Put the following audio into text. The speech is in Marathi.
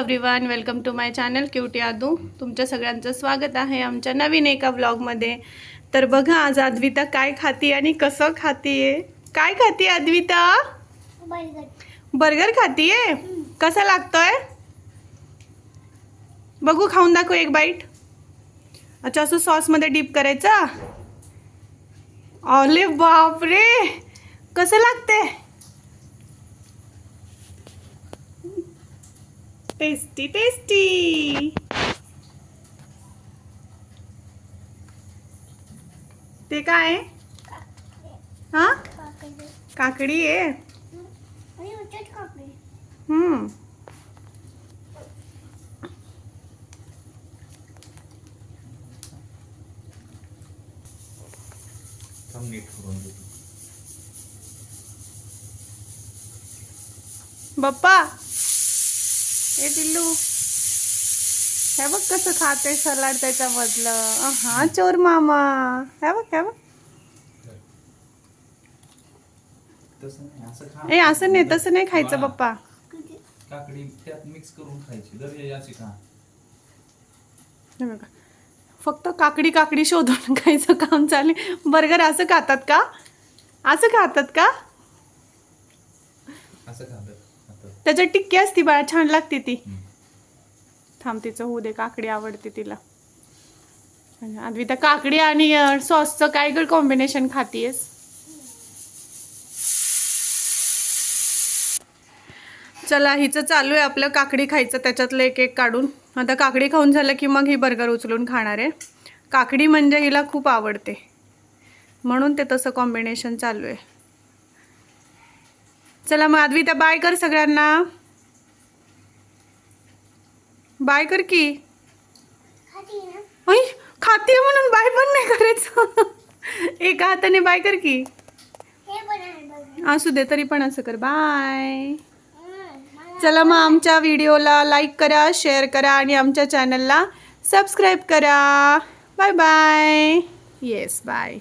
Everyone, welcome to my channel cutie Adu. तुमच्या सगळ्यांचं स्वागत आहे आमच्या नवीन एका व्लॉगमध्ये. तर बघा आज अद्विता काय खाती आणि कसं खातीये. काय खाती अद्विता? बर्गर खातीये. कसा लागतोय बघू, खाऊन दाखव एक बाईट. अच्छा, असं सॉसमध्ये डीप करायचा. अरे बापरे, कसं लागते. Tasty tasty. ते काय आहे? हा, काकडी आहे. बाप्पा, ए पिल्लू, हे बघ कसं खाते सलाड त्याच्यामधलं. हा चोर मामा, हे बघ हे बघ. ए असं नाही, तसं नाही खायचं बाप्पा. काकडी त्यात मिक्स करून खायची. दर याची का हे बघा, फक्त काकडी काकडी शोधून खायचं काम चालू. बर्गर असं खातात का? असं खातात का? असं खातात. त्याच्यात टिक्की असती बाळा, छान लागते ती. थांब, तिचं होऊ दे. काकडी आवडते तिला. अद्विता, काकडी आणि सॉसचं काय गड कॉम्बिनेशन खातीयस? चला, हिचं चालू आहे आपलं काकडी खायचं, त्याच्यातलं एक एक काढून. आता काकडी खाऊन झालं की मग ही बर्गर उचलून खाणार आहे. काकडी म्हणजे हिला खूप आवडते, म्हणून ते तसं कॉम्बिनेशन चालू आहे. चला मग अद्विता, बाय कर सगळ्यांना. बाय कर की. ऐ, खाती म्हणून बाय पण नाही करायचं. एका हाताने बाय कर की. असू दे, तरी पण असं कर, बाय. चला मग आमच्या व्हिडिओला लाईक करा, शेअर करा आणि आमच्या चॅनलला सबस्क्राईब करा. Bye bye. Yes, bye.